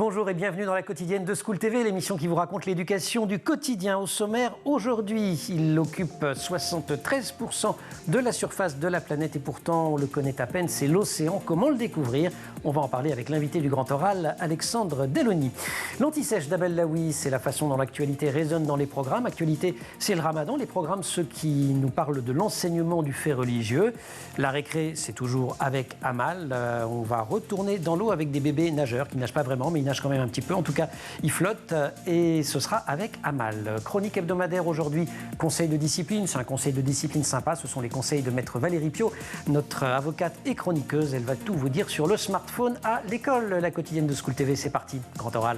Bonjour et bienvenue dans la quotidienne de School TV, l'émission qui vous raconte l'éducation du quotidien. Au sommaire, aujourd'hui, il occupe 73% de la surface de la planète et pourtant on le connaît à peine, c'est l'océan. Comment le découvrir? On va en parler avec l'invité du Grand Oral, Alexandre Delony. L'anti-sèche d'Abel Laoui, c'est la façon dont l'actualité résonne dans les programmes. Actualité, c'est le ramadan. Les programmes, ceux qui nous parlent de l'enseignement du fait religieux. La récré, c'est toujours avec Amal. On va retourner dans l'eau avec des bébés nageurs qui ne nagent pas vraiment, mais il nage quand même un petit peu. En tout cas, il flotte et ce sera avec Amal. Chronique hebdomadaire aujourd'hui, conseil de discipline. C'est un conseil de discipline sympa. Ce sont les conseils de maître Valérie Piot, notre avocate et chroniqueuse. Elle va tout vous dire sur le smartphone à l'école. La quotidienne de School TV, c'est parti. Grand oral.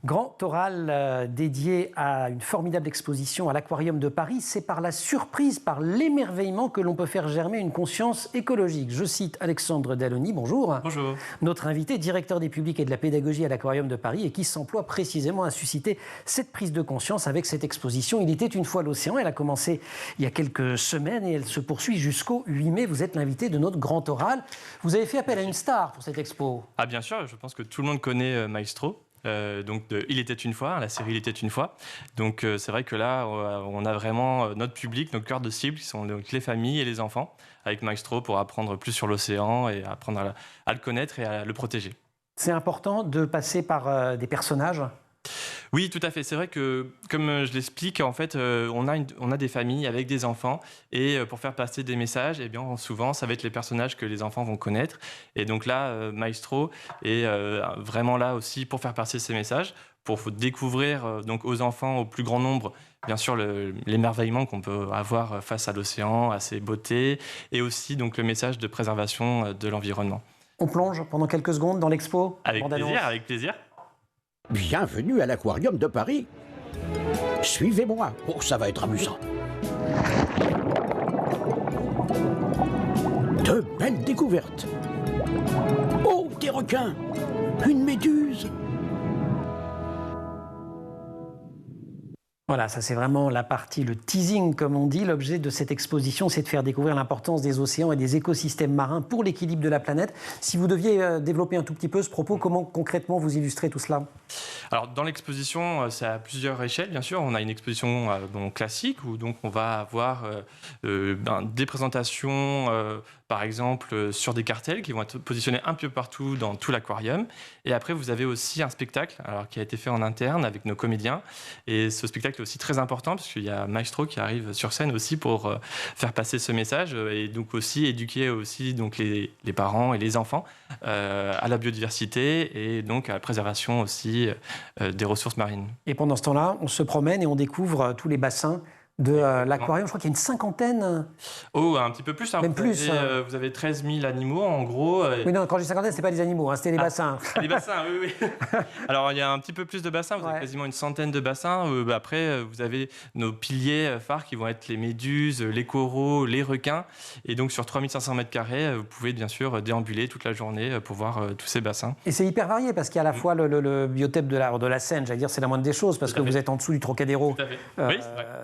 Grand oral dédié à une formidable exposition à l'Aquarium de Paris. C'est par la surprise, par l'émerveillement que l'on peut faire germer une conscience écologique. Je cite Alexandre Delony, bonjour. Bonjour. Notre invité, directeur des publics et de la pédagogie à l'Aquarium de Paris et qui s'emploie précisément à susciter cette prise de conscience avec cette exposition. Il était une fois l'océan, elle a commencé il y a quelques semaines et elle se poursuit jusqu'au 8 mai. Vous êtes l'invité de notre Grand Oral. Vous avez fait appel à une star pour cette expo. Ah bien sûr, je pense que tout le monde connaît Maestro. Donc de Il était une fois, la série Il était une fois. Donc c'est vrai que là, on a vraiment notre public, notre cœur de cible, qui sont donc les familles et les enfants, avec Maestro pour apprendre plus sur l'océan et apprendre à le connaître et à le protéger. C'est important de passer par des personnages. Oui, tout à fait. C'est vrai que, comme je l'explique, en fait, on a des familles avec des enfants et pour faire passer des messages, eh bien, souvent, ça va être les personnages que les enfants vont connaître. Et donc là, Maestro est vraiment là aussi pour faire passer ces messages, pour découvrir donc aux enfants, au plus grand nombre, bien sûr, l'émerveillement qu'on peut avoir face à l'océan, à ses beautés, et aussi donc le message de préservation de l'environnement. On plonge pendant quelques secondes dans l'expo. Avec plaisir, avec plaisir. Bienvenue à l'Aquarium de Paris. Suivez-moi. Oh, ça va être amusant. De belles découvertes. Oh, des requins. Une méduse. Voilà, ça c'est vraiment la partie, le teasing comme on dit. L'objet de cette exposition, c'est de faire découvrir l'importance des océans et des écosystèmes marins pour l'équilibre de la planète. Si vous deviez développer un tout petit peu ce propos, comment concrètement vous illustrez tout cela? Alors dans l'exposition, c'est à plusieurs échelles, bien sûr. On a une exposition classique où donc on va avoir des présentations, par exemple, sur des cartels qui vont être positionnés un peu partout dans tout l'aquarium. Et après, vous avez aussi un spectacle qui a été fait en interne avec nos comédiens. Et ce spectacle est aussi très important parce qu'il y a Maestro qui arrive sur scène aussi pour faire passer ce message et donc aussi éduquer aussi donc les parents et les enfants à la biodiversité et donc à la préservation aussi des ressources marines. Et pendant ce temps-là, on se promène et on découvre tous les bassins de l'aquarium. Je crois qu'il y a une cinquantaine. Oh, un petit peu plus. Même plus. Vous avez 13 000 animaux, en gros. Oui, non, quand j'ai cinquantaine, ce n'est pas des animaux, c'était les bassins. Les bassins, oui, oui. Alors, il y a un petit peu plus de bassins. Vous avez quasiment une centaine de bassins. Après, vous avez nos piliers phares qui vont être les méduses, les coraux, les requins. Et donc, sur 3500 m², vous pouvez bien sûr déambuler toute la journée pour voir tous ces bassins. Et c'est hyper varié parce qu'il y a à la fois le biotope de la Seine, j'allais dire, c'est la moindre des choses parce que vous êtes en dessous du Trocadéro. Tout à fait. Oui,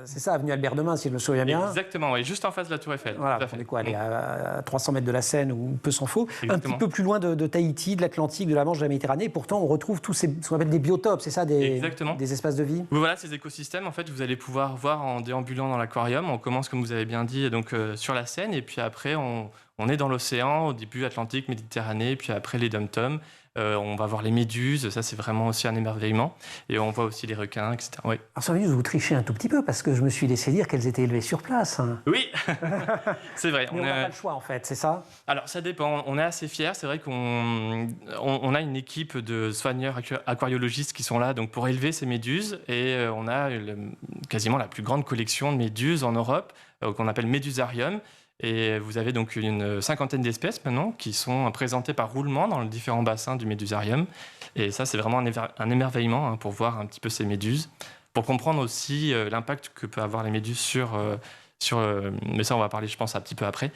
c'est ça, avenue Albert Demain, si je me souviens bien. Exactement, oui, juste en face de la Tour Eiffel. Voilà, on est quoi, aller à 300 mètres de la Seine ou peu s'en faut. Exactement. Un petit peu plus loin de Tahiti, de l'Atlantique, de la Manche, de la Méditerranée. Et pourtant, on retrouve tous ce qu'on appelle des biotopes, c'est ça, des espaces de vie. Voilà, ces écosystèmes, en fait, vous allez pouvoir voir en déambulant dans l'aquarium. On commence, comme vous avez bien dit, donc sur la Seine, et puis après, on est dans l'océan, au début Atlantique, Méditerranée, puis après les dom-toms. On va voir les méduses, ça c'est vraiment aussi un émerveillement. Et on voit aussi les requins, etc. Oui. Alors sur les méduses, vous trichez un tout petit peu parce que je me suis laissé dire qu'elles étaient élevées sur place. Oui, c'est vrai. Mais on n'a pas le choix en fait, c'est ça? Alors ça dépend, on est assez fiers. C'est vrai qu'on a une équipe de soigneurs aquariologistes qui sont là donc, pour élever ces méduses. Et on a quasiment la plus grande collection de méduses en Europe, qu'on appelle Médusarium. Et vous avez donc une cinquantaine d'espèces maintenant qui sont présentées par roulement dans les différents bassins du médusarium. Et ça, c'est vraiment un émerveillement pour voir un petit peu ces méduses, pour comprendre aussi l'impact que peut avoir les méduses sur mais ça, on va parler, je pense, un petit peu après,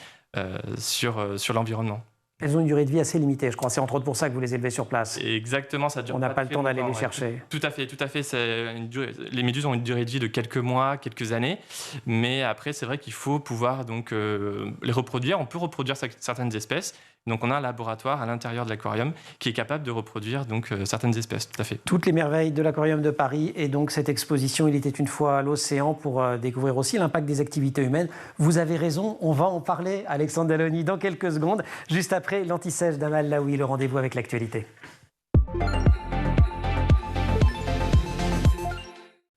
sur l'environnement. Elles ont une durée de vie assez limitée, je crois. C'est entre autres pour ça que vous les élevez sur place. Exactement, ça dure. On n'a pas le temps d'aller les chercher. Tout à fait, tout à fait. Les méduses ont une durée de vie de quelques mois, quelques années, mais après, c'est vrai qu'il faut pouvoir donc les reproduire. On peut reproduire certaines espèces, Donc on a un laboratoire à l'intérieur de l'aquarium qui est capable de reproduire donc certaines espèces, tout à fait. Toutes les merveilles de l'aquarium de Paris et donc cette exposition Il était une fois l'océan pour découvrir aussi l'impact des activités humaines. Vous avez raison, on va en parler, Alexandre Dallony, dans quelques secondes, juste après l'Anti-Sèche d'Amal Laoui, le rendez-vous avec l'actualité.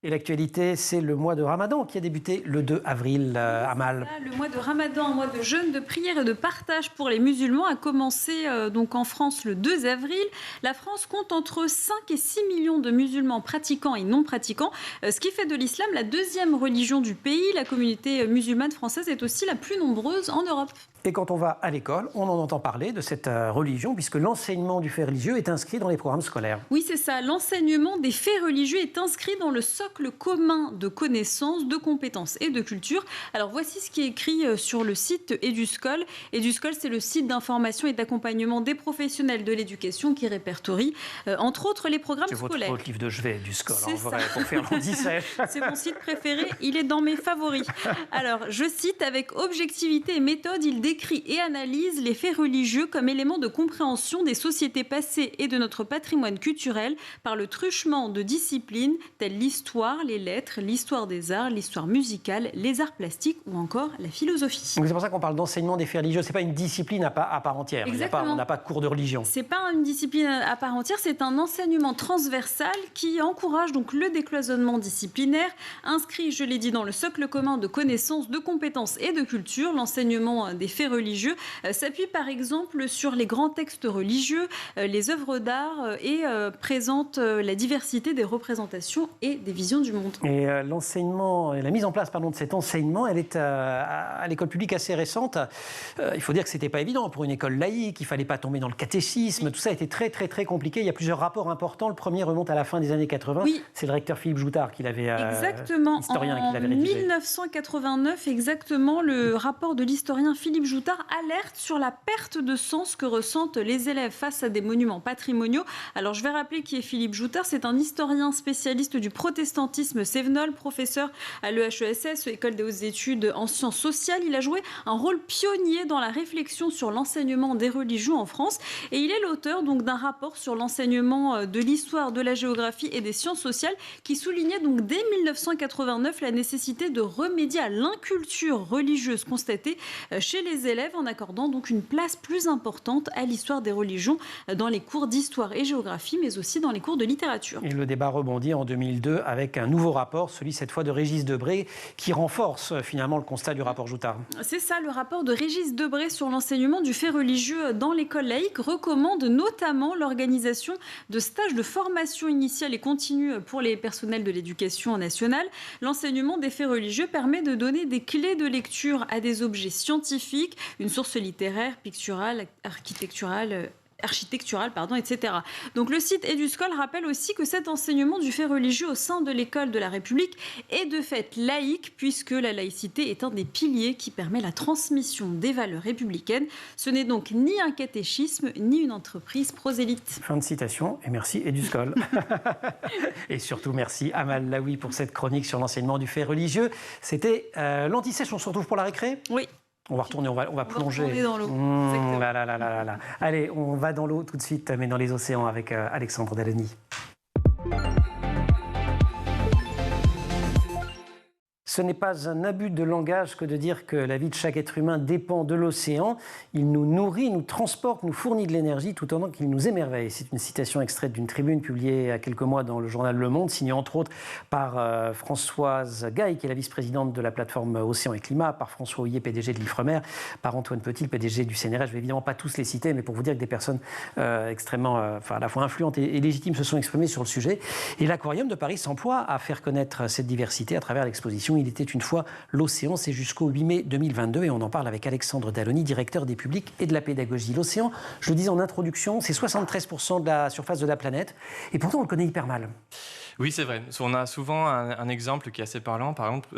Et l'actualité, c'est le mois de Ramadan qui a débuté le 2 avril, Amal. Le mois de Ramadan, un mois de jeûne, de prière et de partage pour les musulmans, a commencé donc en France le 2 avril. La France compte entre 5 et 6 millions de musulmans pratiquants et non pratiquants, ce qui fait de l'islam la deuxième religion du pays. La communauté musulmane française est aussi la plus nombreuse en Europe. Et quand on va à l'école, on en entend parler de cette religion, puisque l'enseignement du fait religieux est inscrit dans les programmes scolaires. Oui, c'est ça. L'enseignement des faits religieux est inscrit dans le socle commun de connaissances, de compétences et de culture. Alors voici ce qui est écrit sur le site Eduscol. Eduscol, c'est le site d'information et d'accompagnement des professionnels de l'éducation qui répertorie, entre autres, les programmes scolaires. C'est votre livre de chevet, Eduscol, en vrai, pour faire l'Anti-Sèche. C'est mon site préféré, il est dans mes favoris. Alors, je cite, avec objectivité et méthode, il décrit et analyse les faits religieux comme élément de compréhension des sociétés passées et de notre patrimoine culturel par le truchement de disciplines telles l'histoire, les lettres, l'histoire des arts, l'histoire musicale, les arts plastiques ou encore la philosophie. Donc c'est pour ça qu'on parle d'enseignement des faits religieux. C'est pas une discipline à part entière. Exactement. On n'a pas de cours de religion. C'est pas une discipline à part entière, c'est un enseignement transversal qui encourage donc le décloisonnement disciplinaire, inscrit, je l'ai dit, dans le socle commun de connaissances, de compétences et de culture. L'enseignement des faits religieux s'appuie par exemple sur les grands textes religieux, les œuvres d'art et présente la diversité des représentations et des visions du monde. Et l'enseignement, la mise en place de cet enseignement, elle est à l'école publique assez récente. Il faut dire que c'était pas évident pour une école laïque, il fallait pas tomber dans le catéchisme, tout ça a été très très très compliqué. Il y a plusieurs rapports importants. Le premier remonte à la fin des années 80. Oui. C'est le recteur Philippe Joutard qui l'avait exactement. historien qui l'avait En rédigé. 1989, exactement, le rapport de l'historien Philippe Joutard alerte sur la perte de sens que ressentent les élèves face à des monuments patrimoniaux. Alors je vais rappeler qui est Philippe Joutard. C'est un historien spécialiste du protestantisme cévenol, professeur à l'EHESS, École des hautes études en sciences sociales. Il a joué un rôle pionnier dans la réflexion sur l'enseignement des religions en France et il est l'auteur donc d'un rapport sur l'enseignement de l'histoire, de la géographie et des sciences sociales qui soulignait donc dès 1989 la nécessité de remédier à l'inculture religieuse constatée chez les élèves en accordant donc une place plus importante à l'histoire des religions dans les cours d'histoire et géographie, mais aussi dans les cours de littérature. Et le débat rebondit en 2002 avec un nouveau rapport, celui cette fois de Régis Debray, qui renforce finalement le constat du rapport Joutard. C'est ça, le rapport de Régis Debray sur l'enseignement du fait religieux dans l'école laïque recommande notamment l'organisation de stages de formation initiale et continue pour les personnels de l'éducation nationale. L'enseignement des faits religieux permet de donner des clés de lecture à des objets scientifiques, une source littéraire, picturale, architecturale, etc. Donc le site Eduscol rappelle aussi que cet enseignement du fait religieux au sein de l'école de la République est de fait laïque, puisque la laïcité est un des piliers qui permet la transmission des valeurs républicaines. Ce n'est donc ni un catéchisme, ni une entreprise prosélyte. Fin de citation, et merci Eduscol. Et surtout merci Amal Laoui pour cette chronique sur l'enseignement du fait religieux. C'était l'Anti-Sèche, on se retrouve pour la récré ? Oui. On va retourner, on va plonger. Retourner dans l'eau. Là. Allez, on va dans l'eau tout de suite, mais dans les océans avec Alexandre Dallony. Ce n'est pas un abus de langage que de dire que la vie de chaque être humain dépend de l'océan. Il nous nourrit, nous transporte, nous fournit de l'énergie tout autant qu'il nous émerveille. C'est une citation extraite d'une tribune publiée il y a quelques mois dans le journal Le Monde, signée entre autres par Françoise Gaille, qui est la vice-présidente de la plateforme Océan et Climat, par François Houillet, PDG de l'Ifremer, par Antoine Petit, le PDG du CNRS. Je ne vais évidemment pas tous les citer, mais pour vous dire que des personnes extrêmement, à la fois influentes et légitimes se sont exprimées sur le sujet. Et l'Aquarium de Paris s'emploie à faire connaître cette diversité à travers l'exposition Il était une fois l'océan, c'est jusqu'au 8 mai 2022 et on en parle avec Alexandre Dallony, directeur des publics et de la pédagogie. L'océan, je le disais en introduction, c'est 73% de la surface de la planète et pourtant on le connaît hyper mal. Oui, c'est vrai. On a souvent un exemple qui est assez parlant. Par exemple,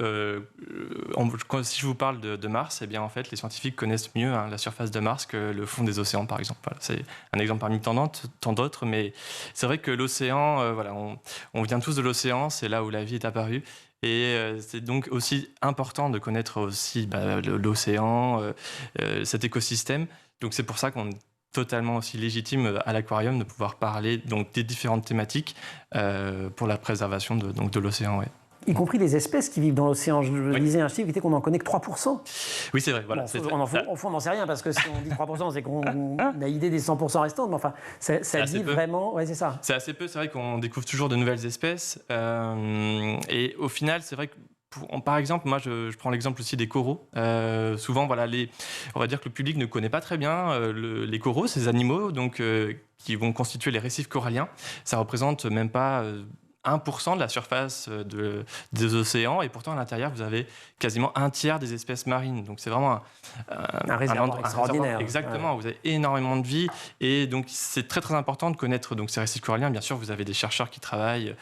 si je vous parle de Mars, eh bien, en fait, les scientifiques connaissent mieux la surface de Mars que le fond des océans, par exemple. Voilà, c'est un exemple parmi tant d'autres, mais c'est vrai que l'océan, on vient tous de l'océan, c'est là où la vie est apparue. Et c'est donc aussi important de connaître aussi l'océan, cet écosystème, Donc c'est pour ça qu'on est totalement aussi légitime à l'aquarium de pouvoir parler donc des différentes thématiques pour la préservation de l'océan. Ouais. Y compris les espèces qui vivent dans l'océan. Je lisais un chiffre qui était qu'on n'en connaît que 3%. Oui, c'est vrai. Voilà, Au fond, on n'en sait rien, parce que si on dit 3%, c'est qu'on a idée des 100% restants. Mais enfin, ça dit vraiment... Oui, c'est ça. C'est assez peu. C'est vrai qu'on découvre toujours de nouvelles espèces. Et au final, c'est vrai que par exemple, moi, je prends l'exemple aussi des coraux. Souvent, voilà, on va dire que le public ne connaît pas très bien les coraux, ces animaux donc, qui vont constituer les récifs coralliens. Ça représente même pas 1% de la surface des océans, et pourtant à l'intérieur, vous avez quasiment un tiers des espèces marines. Donc c'est vraiment un réservoir extraordinaire. Exactement, vous avez énormément de vie, et donc c'est très très important de connaître donc, ces récifs coralliens. Bien sûr, vous avez des chercheurs qui travaillent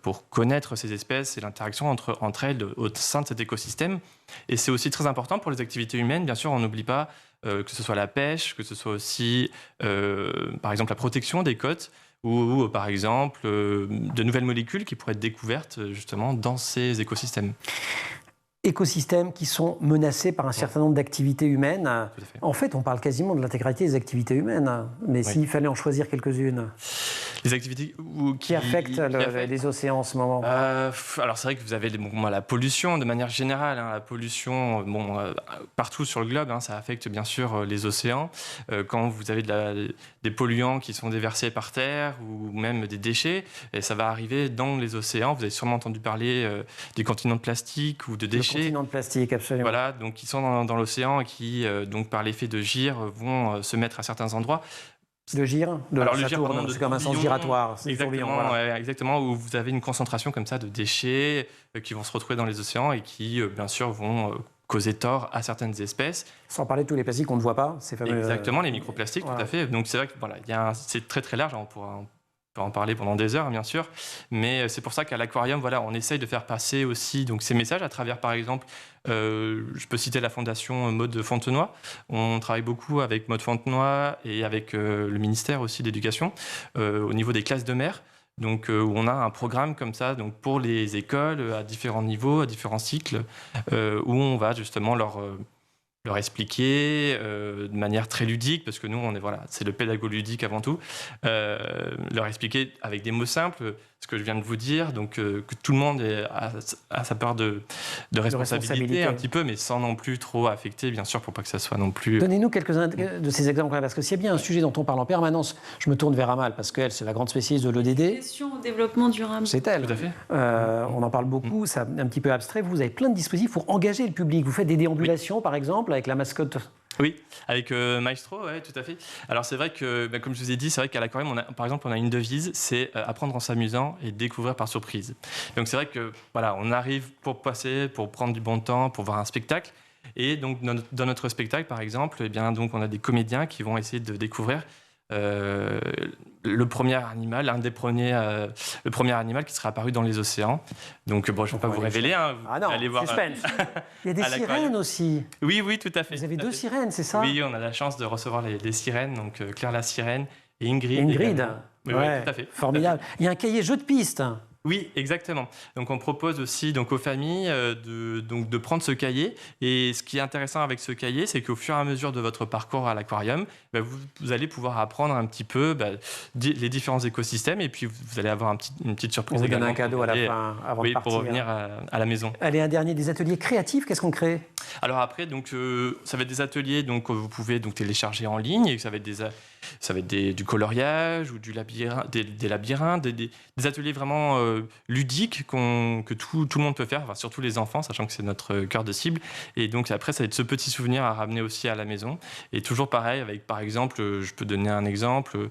pour connaître ces espèces et l'interaction entre elles au sein de cet écosystème. Et c'est aussi très important pour les activités humaines. Bien sûr, on n'oublie pas que ce soit la pêche, que ce soit aussi, par exemple, la protection des côtes, ou par exemple, de nouvelles molécules qui pourraient être découvertes justement dans ces écosystèmes. Écosystèmes qui sont menacés par un certain nombre d'activités humaines. En fait, on parle quasiment de l'intégralité des activités humaines. Mais s'il fallait en choisir quelques-unes. Les activités qui affectent les océans en ce moment. Alors c'est vrai que vous avez la pollution de manière générale. La pollution, partout sur le globe, ça affecte bien sûr les océans. Quand vous avez des polluants qui sont déversés par terre ou même des déchets, et ça va arriver dans les océans. Vous avez sûrement entendu parler des continents de plastique ou de déchets. Le continent de plastique, absolument. Voilà, donc qui sont dans l'océan et qui, donc par l'effet de gire, vont se mettre à certains endroits. De gire, c'est comme un sens giratoire. Exactement, voilà. Exactement, où vous avez une concentration comme ça de déchets qui vont se retrouver dans les océans et qui, bien sûr, vont causer tort à certaines espèces. Sans parler de tous les plastiques qu'on ne voit pas. Ces fameux, exactement, les microplastiques, tout à fait. Donc c'est vrai que c'est très très large, on peut en parler pendant des heures, bien sûr, mais c'est pour ça qu'à l'aquarium, on essaye de faire passer aussi donc, ces messages à travers, par exemple, je peux citer la fondation Maude Fontenoy. On travaille beaucoup avec Maude Fontenoy et avec le ministère aussi d'éducation au niveau des classes de mer. Donc, où on a un programme comme ça donc, pour les écoles à différents niveaux, à différents cycles, où on va justement leur expliquer de manière très ludique, parce que nous, c'est le pédago-ludique avant tout, leur expliquer avec des mots simples ce que je viens de vous dire, donc que tout le monde a sa part de responsabilité un petit peu, mais sans non plus trop affecter, bien sûr, pour pas que ça soit non plus... Donnez-nous quelques-uns de ces exemples, parce que s'il y a bien un sujet dont on parle en permanence, je me tourne vers Amal, parce qu'elle, c'est la grande spécialiste de l'EDD. Question au développement durable. C'est elle. Tout à fait. On en parle beaucoup, c'est un petit peu abstrait. Vous avez plein de dispositifs pour engager le public. Vous faites des déambulations, par exemple, avec la mascotte. Oui, avec Maestro, oui, tout à fait. Alors c'est vrai que, comme je vous ai dit, c'est vrai qu'à l'aquarium, par exemple, on a une devise, c'est apprendre en s'amusant et découvrir par surprise. Donc c'est vrai que on arrive pour passer, pour prendre du bon temps, pour voir un spectacle. Et donc dans notre spectacle, par exemple, donc on a des comédiens qui vont essayer de découvrir le premier animal, le premier animal qui sera apparu dans les océans. Donc, je ne vais pas vous révéler. Vous allez voir. Il y a des sirènes aussi. Oui, tout à fait. Vous avez deux sirènes, c'est ça? Oui, on a la chance de recevoir les sirènes, donc Claire la sirène et Ingrid. Ingrid, oui, tout à fait. Formidable. Il y a un cahier jeu de piste. Oui, exactement. Donc on propose aussi donc, aux familles de prendre ce cahier. Et ce qui est intéressant avec ce cahier, c'est qu'au fur et à mesure de votre parcours à l'aquarium, vous allez pouvoir apprendre un petit peu les différents écosystèmes. Et puis vous allez avoir une petite surprise on vous également. donne un cadeau à la fin, avant de partir. Pour revenir à la maison. Allez, un dernier, des ateliers créatifs, qu'est-ce qu'on crée? Alors après, ça va être des ateliers que vous pouvez télécharger en ligne. Et ça va être du coloriage ou des labyrinthes, des ateliers vraiment ludiques que tout le monde peut faire, surtout les enfants, sachant que c'est notre cœur de cible. Et donc après, ça va être ce petit souvenir à ramener aussi à la maison. Et toujours pareil, avec par exemple, je peux donner un exemple,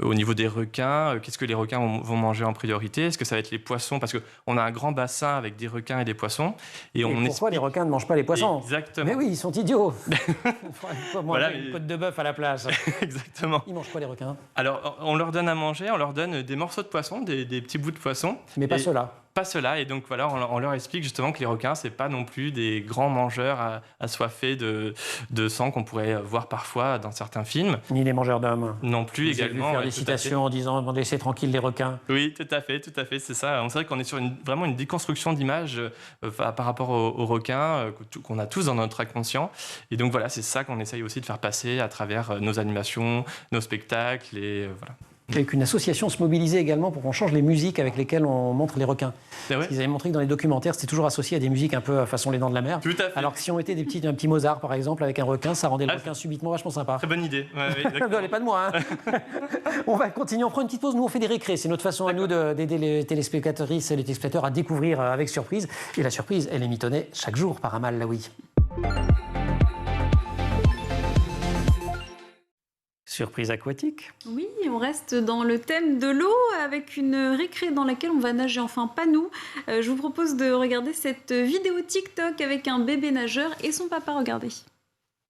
au niveau des requins, qu'est-ce que les requins vont manger en priorité? Est-ce que ça va être les poissons? Parce qu'on a un grand bassin avec des requins et des poissons. Et pourquoi les requins ne mangent pas les poissons? Exactement. Mais oui, ils sont idiots. Il faut manger une côte de bœuf à la place. Exactement. Ils mangent quoi les requins? Alors, on leur donne à manger, on leur donne des morceaux de poisson, des petits bouts de poisson. Mais pas ceux-là. pas cela. Et donc voilà, on leur explique justement que les requins, c'est pas non plus des grands mangeurs assoiffés de sang qu'on pourrait voir parfois dans certains films. Ni les mangeurs d'hommes. Non plus, Vous avez également. vu faire des citations en disant « laissez tranquille les requins ». Oui, tout à fait, c'est ça. C'est vrai qu'on est sur vraiment une déconstruction d'image par rapport aux requins qu'on a tous dans notre inconscient. Et donc voilà, c'est ça qu'on essaye aussi de faire passer à travers nos animations, nos spectacles et voilà. Et qu'une association se mobilisait également pour qu'on change les musiques avec lesquelles on montre les requins. C'est vrai. Parce qu'ils avaient montré que dans les documentaires, c'était toujours associé à des musiques un peu façon Les Dents de la Mer. Tout à fait. Alors que si on mettait un petit Mozart, par exemple, avec un requin, ça rendait le requin subitement vachement sympa. Très bonne idée. Ouais, Non, elle n'est pas de moi. Hein. On va continuer, on prend une petite pause. Nous, on fait des récrés. C'est notre façon à nous d'aider les téléspectatrices et les téléspectateurs à découvrir avec surprise. Et la surprise, elle est mitonnée chaque jour par Amal Laoui. Surprise aquatique. Oui, on reste dans le thème de l'eau avec une récré dans laquelle on va nager, enfin pas nous. Je vous propose de regarder cette vidéo TikTok avec un bébé nageur et son papa, regardez.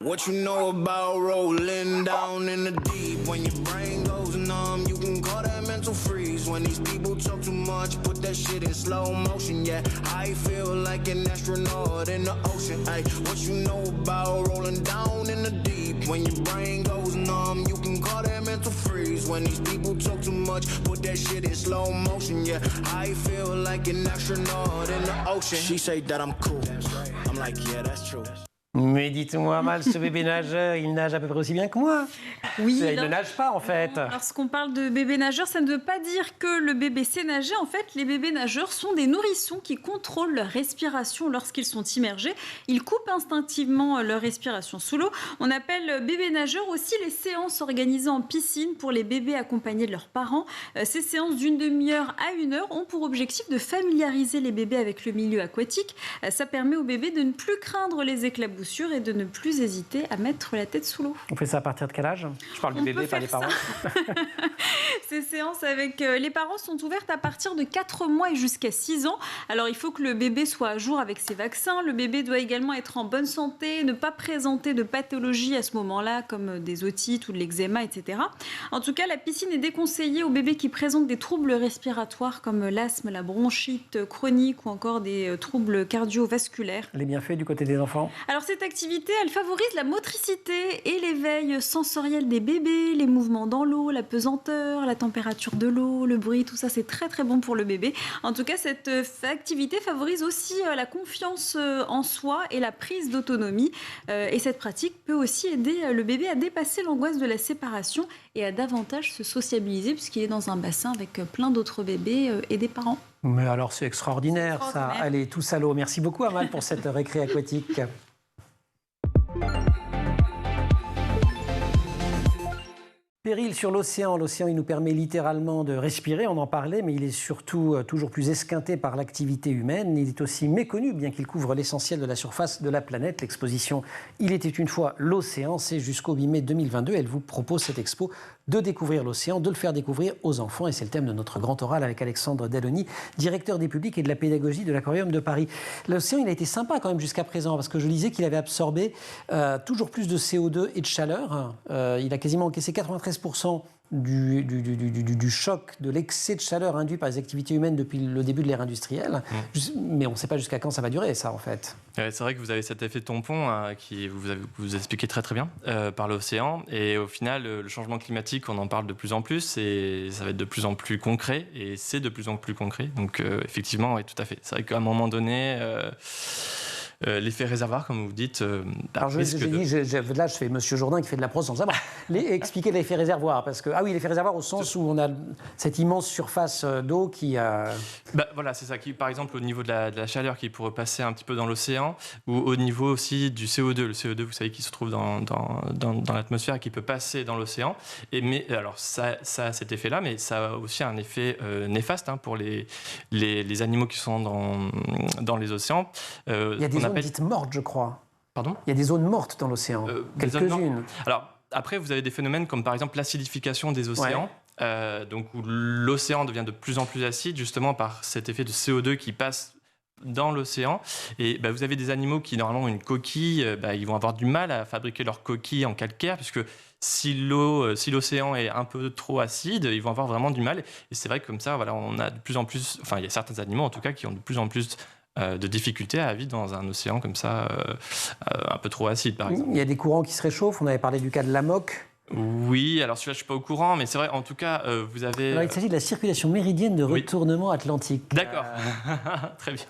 What you know about rolling down in the deep? When your brain goes numb, you can call that mental freeze. When these people talk too much, put that shit in slow motion. Yeah, I feel like an astronaut in the ocean. Ay, what you know about rolling down in the deep? When your brain goes numb, you can call that mental freeze. When these people talk too much, put that shit in slow motion. Yeah, I feel like an astronaut in the ocean. She say that I'm cool. I'm like, yeah, that's true. Mais dites-moi, Amal, ce bébé nageur, il nage à peu près aussi bien que moi. Oui, Il ne nage pas, en fait. Lorsqu'on parle de bébé nageur, ça ne veut pas dire que le bébé sait nager. En fait, les bébés nageurs sont des nourrissons qui contrôlent leur respiration lorsqu'ils sont immergés. Ils coupent instinctivement leur respiration sous l'eau. On appelle bébé nageur aussi les séances organisées en piscine pour les bébés accompagnés de leurs parents. Ces séances d'une demi-heure à 1 heure ont pour objectif de familiariser les bébés avec le milieu aquatique. Ça permet aux bébés de ne plus craindre les éclaboussures et de ne plus hésiter à mettre la tête sous l'eau. On fait ça à partir de quel âge? Je parle du bébé, pas des parents. Ces séances avec les parents sont ouvertes à partir de 4 mois et jusqu'à 6 ans. Alors, il faut que le bébé soit à jour avec ses vaccins. Le bébé doit également être en bonne santé, ne pas présenter de pathologies à ce moment-là, comme des otites ou de l'eczéma, etc. En tout cas, la piscine est déconseillée aux bébés qui présentent des troubles respiratoires comme l'asthme, la bronchite chronique ou encore des troubles cardiovasculaires. Les bienfaits du côté des enfants? Alors, cette activité, elle favorise la motricité et l'éveil sensoriel des bébés, les mouvements dans l'eau, la pesanteur, la température de l'eau, le bruit, tout ça, c'est très très bon pour le bébé. En tout cas, cette activité favorise aussi la confiance en soi et la prise d'autonomie. Et cette pratique peut aussi aider le bébé à dépasser l'angoisse de la séparation et à davantage se sociabiliser puisqu'il est dans un bassin avec plein d'autres bébés et des parents. Mais alors, c'est extraordinaire, ça. Allez, tous à l'eau. Merci beaucoup, Amal, pour cette récré aquatique. Péril sur l'océan. L'océan, il nous permet littéralement de respirer, on en parlait, mais il est surtout toujours plus esquinté par l'activité humaine. Il est aussi méconnu, bien qu'il couvre l'essentiel de la surface de la planète. L'exposition « Il était une fois l'océan », c'est jusqu'au 8 mai 2022. Elle vous propose cette expo de découvrir l'océan, de le faire découvrir aux enfants. Et c'est le thème de notre grand oral avec Alexandre Dalloni, directeur des publics et de la pédagogie de l'Aquarium de Paris. L'océan, il a été sympa quand même jusqu'à présent, parce que je lisais qu'il avait absorbé toujours plus de CO2 et de chaleur. Il a quasiment encaissé 93% du choc, de l'excès de chaleur induit par les activités humaines depuis le début de l'ère industrielle. Mais on ne sait pas jusqu'à quand ça va durer, ça, en fait. C'est vrai que vous avez cet effet tampon qui vous expliquez très très bien par l'océan. Et au final, le changement climatique, on en parle de plus en plus et ça va être de plus en plus concret. Et c'est de plus en plus concret. Donc effectivement, oui, tout à fait. C'est vrai qu'à un moment donné... l'effet réservoir, comme vous dites. Alors là, je fais Monsieur Jourdain qui fait de la prose sans savoir. Expliquer l'effet réservoir, parce que l'effet réservoir au sens où on a cette immense surface d'eau qui a. Voilà, c'est ça. Par exemple, au niveau de la chaleur qui pourrait passer un petit peu dans l'océan, ou au niveau aussi du CO2. Le CO2, vous savez, qui se trouve dans l'atmosphère et qui peut passer dans l'océan. Mais alors, ça a cet effet-là, mais ça a aussi un effet néfaste pour les animaux qui sont dans les océans. Il y a des zones dites mortes, je crois. Pardon ? Il y a des zones mortes dans l'océan, quelques-unes. Alors, après, vous avez des phénomènes comme, par exemple, l'acidification des océans. Ouais. Donc, où l'océan devient de plus en plus acide, justement par cet effet de CO2 qui passe dans l'océan. Et vous avez des animaux qui, normalement, ont une coquille, ils vont avoir du mal à fabriquer leur coquille en calcaire, puisque si l'océan est un peu trop acide, ils vont avoir vraiment du mal. Et c'est vrai que comme ça, voilà, on a de plus en plus... Enfin, il y a certains animaux, en tout cas, qui ont de plus en plus de difficultés à vivre dans un océan comme ça, un peu trop acide, par exemple. Il y a des courants qui se réchauffent. On avait parlé du cas de l'AMOC. Oui, alors celui-là, je ne suis pas au courant, mais c'est vrai, en tout cas, vous avez... Alors, il s'agit de la circulation méridienne de retournement atlantique. D'accord, très bien.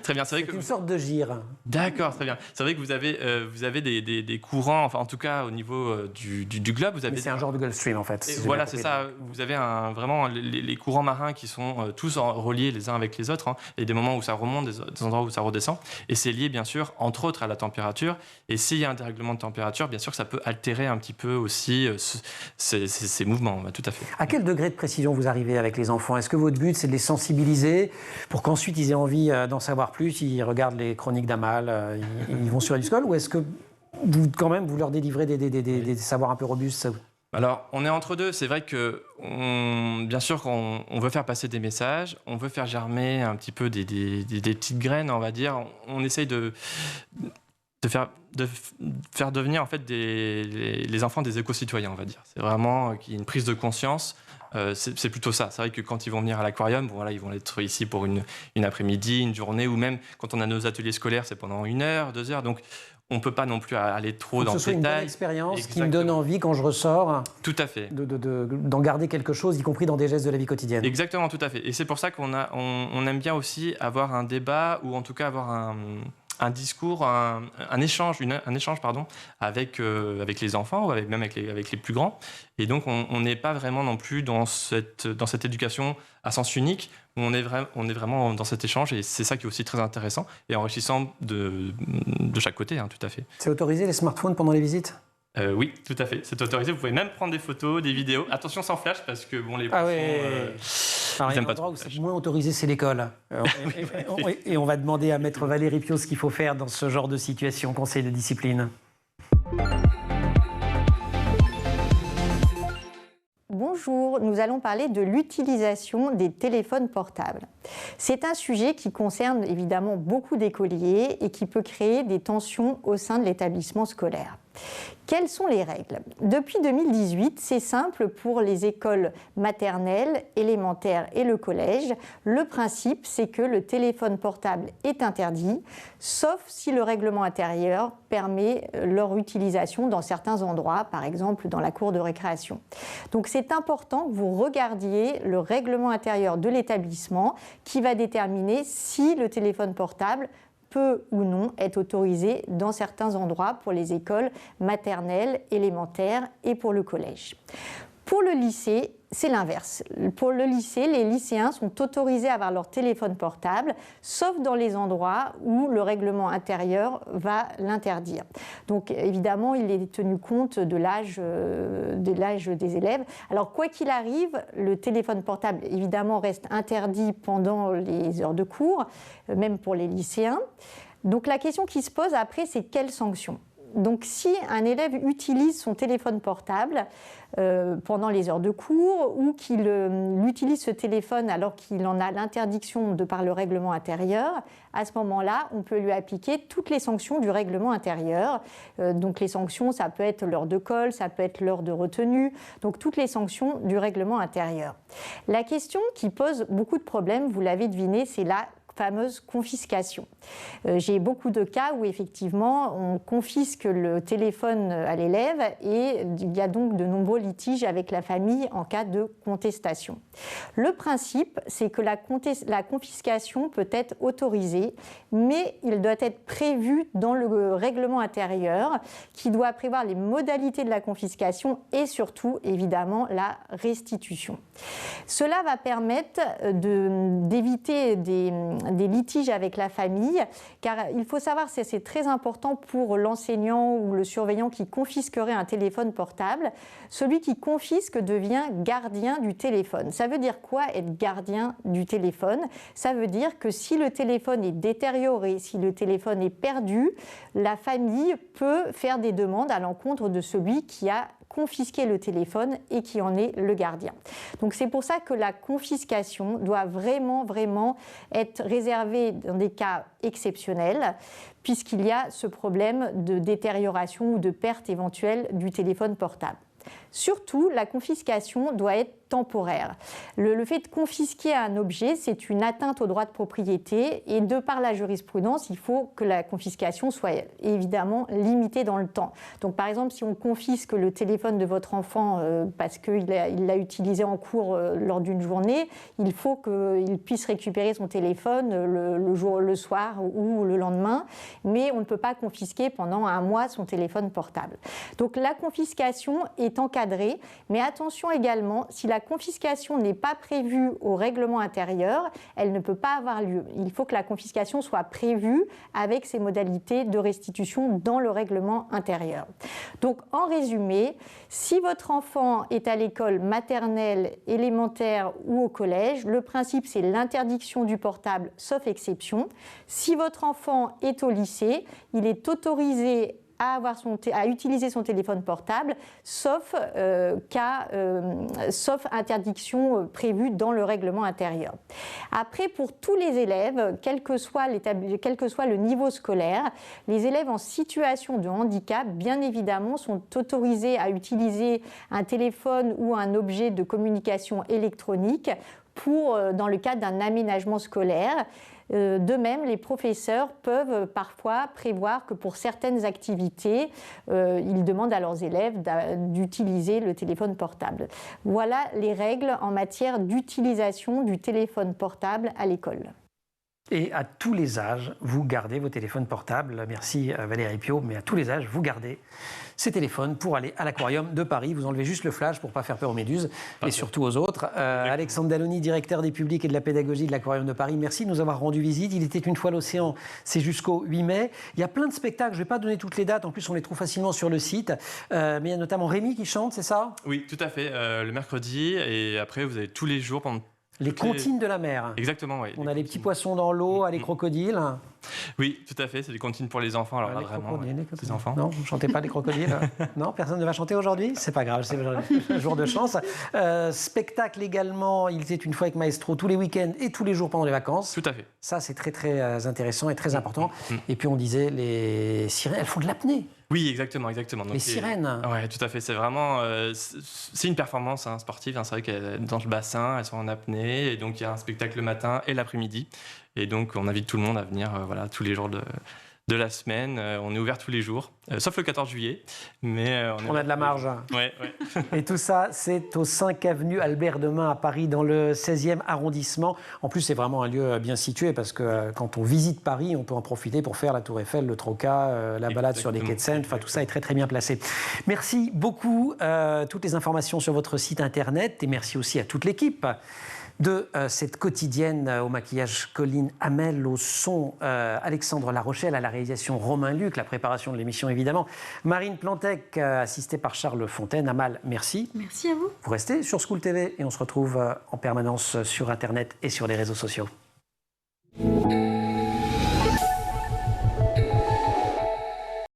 Très bien. C'est une sorte de gire. D'accord, très bien. C'est vrai que vous avez des courants, enfin en tout cas au niveau du globe, vous avez... Mais c'est un genre de Gulf Stream en fait. Voilà, c'est ça. Vous avez vraiment les courants marins qui sont tous reliés les uns avec les autres, hein. Il y a des moments où ça remonte, des endroits où ça redescend, et c'est lié bien sûr, entre autres, à la température. Et s'il y a un dérèglement de température, bien sûr que ça peut altérer un petit peu aussi ces mouvements, tout à fait. À quel degré de précision vous arrivez avec les enfants? Est-ce que votre but, c'est de les sensibiliser pour qu'ensuite ils aient envie d'en savoir plus, ils regardent les chroniques d'Amal, ils vont sur Eduscol, ou est-ce que vous, quand même, vous leur délivrez des savoirs un peu robustes? Alors, on est entre deux. C'est vrai que, bien sûr, qu'on veut faire passer des messages, on veut faire germer un petit peu des petites graines, on va dire. On essaye de faire devenir en fait les enfants des éco-citoyens, on va dire. C'est vraiment qu'il y ait une prise de conscience. C'est plutôt ça. C'est vrai que quand ils vont venir à l'aquarium, ils vont être ici pour une après-midi, une journée, ou même quand on a nos ateliers scolaires, c'est pendant 1 heure, 2 heures. Donc, on ne peut pas non plus aller trop dans le détail. Que ce soit une bonne expérience qui me donne envie, quand je ressors, tout à fait, d'en garder quelque chose, y compris dans des gestes de la vie quotidienne. Exactement, tout à fait. Et c'est pour ça qu'on aime bien aussi avoir un débat, ou en tout cas avoir un discours, un échange avec les enfants, ou même avec les plus grands. Et donc, on n'est pas vraiment non plus dans cette éducation à sens unique, où on est vraiment dans cet échange, et c'est ça qui est aussi très intéressant et enrichissant de chaque côté, hein, tout à fait. C'est autorisé les smartphones pendant les visites ? Oui, tout à fait. C'est autorisé. Vous pouvez même prendre des photos, des vidéos. Attention sans flash, parce que les poissons... Il y a un endroit où c'est moins autorisé, c'est l'école. Et on va demander à Maître Valérie Piot ce qu'il faut faire dans ce genre de situation, conseil de discipline. Bonjour, nous allons parler de l'utilisation des téléphones portables. C'est un sujet qui concerne évidemment beaucoup d'écoliers et qui peut créer des tensions au sein de l'établissement scolaire. Quelles sont les règles ? Depuis 2018, c'est simple pour les écoles maternelles, élémentaires et le collège. Le principe, c'est que le téléphone portable est interdit, sauf si le règlement intérieur permet leur utilisation dans certains endroits, par exemple dans la cour de récréation. Donc c'est important que vous regardiez le règlement intérieur de l'établissement qui va déterminer si le téléphone portable peut ou non être autorisé dans certains endroits pour les écoles maternelles, élémentaires et pour le collège. Pour le lycée, c'est l'inverse. Pour le lycée, les lycéens sont autorisés à avoir leur téléphone portable, sauf dans les endroits où le règlement intérieur va l'interdire. Donc évidemment, il est tenu compte de l'âge des élèves. Alors quoi qu'il arrive, le téléphone portable évidemment reste interdit pendant les heures de cours, même pour les lycéens. Donc la question qui se pose après, c'est quelles sanctions ? Donc si un élève utilise son téléphone portable pendant les heures de cours ou qu'il utilise ce téléphone alors qu'il en a l'interdiction de par le règlement intérieur, à ce moment-là, on peut lui appliquer toutes les sanctions du règlement intérieur. Donc les sanctions, ça peut être l'heure de colle, ça peut être l'heure de retenue, donc toutes les sanctions du règlement intérieur. La question qui pose beaucoup de problèmes, vous l'avez deviné, c'est la fameuse confiscation. J'ai beaucoup de cas où effectivement on confisque le téléphone à l'élève et il y a donc de nombreux litiges avec la famille en cas de contestation. Le principe, c'est que la confiscation peut être autorisée, mais il doit être prévu dans le règlement intérieur qui doit prévoir les modalités de la confiscation et surtout évidemment la restitution. Cela va permettre d'éviter des litiges avec la famille, car il faut savoir, c'est très important pour l'enseignant ou le surveillant qui confisquerait un téléphone portable. Celui qui confisque devient gardien du téléphone. Ça veut dire quoi, être gardien du téléphone ? Ça veut dire que si le téléphone est détérioré, si le téléphone est perdu, la famille peut faire des demandes à l'encontre de celui qui a confisquer le téléphone et qui en est le gardien. Donc c'est pour ça que la confiscation doit vraiment être réservée dans des cas exceptionnels, puisqu'il y a ce problème de détérioration ou de perte éventuelle du téléphone portable. Surtout, la confiscation doit être temporaire. Le fait de confisquer un objet, c'est une atteinte au droit de propriété et de par la jurisprudence, il faut que la confiscation soit évidemment limitée dans le temps. Donc par exemple, si on confisque le téléphone de votre enfant parce qu'il l'a utilisé en cours lors d'une journée, il faut qu'il puisse récupérer son téléphone le soir ou le lendemain, mais on ne peut pas confisquer pendant un mois son téléphone portable. Donc la confiscation est encadrée, mais attention également, si la confiscation n'est pas prévue au règlement intérieur, elle ne peut pas avoir lieu. Il faut que la confiscation soit prévue avec ses modalités de restitution dans le règlement intérieur. Donc en résumé, si votre enfant est à l'école maternelle, élémentaire ou au collège, le principe c'est l'interdiction du portable sauf exception. Si votre enfant est au lycée, il est autorisé à utiliser son téléphone portable, sauf interdiction prévue dans le règlement intérieur. Après, pour tous les élèves, quel que soit le niveau scolaire, les élèves en situation de handicap, bien évidemment, sont autorisés à utiliser un téléphone ou un objet de communication électronique dans le cadre d'un aménagement scolaire. De même, les professeurs peuvent parfois prévoir que pour certaines activités, ils demandent à leurs élèves d'utiliser le téléphone portable. Voilà les règles en matière d'utilisation du téléphone portable à l'école. Et à tous les âges, vous gardez vos téléphones portables. Merci Valérie Piot, mais à tous les âges, vous gardez ces téléphones pour aller à l'Aquarium de Paris. Vous enlevez juste le flash pour ne pas faire peur aux méduses et surtout aux autres. Alexandre Dalloni, directeur des publics et de la pédagogie de l'Aquarium de Paris, merci de nous avoir rendu visite. Il était une fois l'océan, c'est jusqu'au 8 mai. Il y a plein de spectacles, je ne vais pas donner toutes les dates, en plus on les trouve facilement sur le site. Mais il y a notamment Rémi qui chante, c'est ça? Oui, tout à fait, le mercredi, et après vous avez tous les jours pendant... Les comptines de la mer. Exactement, oui. On a les petits poissons dans l'eau, les crocodiles. Oui, tout à fait, c'est des comptines pour les enfants. Alors là, vraiment, les enfants. Non, vous ne chantez pas les crocodiles? Non, personne ne va chanter aujourd'hui? C'est pas grave, c'est un jour de chance. Spectacle également, il était une fois avec Maestro tous les week-ends et tous les jours pendant les vacances. Tout à fait. Ça, c'est très, très intéressant et très important. Et puis on disait, les sirènes, elles font de l'apnée. Oui, exactement. Donc, les sirènes. Oui, tout à fait. C'est vraiment c'est une performance sportive. C'est vrai qu'elles dans le bassin, elles sont en apnée. Et donc, il y a un spectacle le matin et l'après-midi. Et donc, on invite tout le monde à venir tous les jours de la semaine. On est ouvert tous les jours, sauf le 14 juillet. Mais on a de la marge. Ouais. Et tout ça, c'est au 5 avenue Albert Demain à Paris, dans le 16e arrondissement. En plus, c'est vraiment un lieu bien situé parce que quand on visite Paris, on peut en profiter pour faire la Tour Eiffel, le Troca, la balade sur les quais de Seine. Enfin, tout ça est très, très bien placé. Merci beaucoup. Toutes les informations sur votre site internet. Et merci aussi à toute l'équipe de cette quotidienne au maquillage Colline Hamel, au son Alexandre Larochelle, à la réalisation Romain Luc, la préparation de l'émission évidemment Marine Plantec, assistée par Charles Fontaine. Amal, merci. Merci à vous. Vous restez sur School TV et on se retrouve en permanence sur Internet et sur les réseaux sociaux.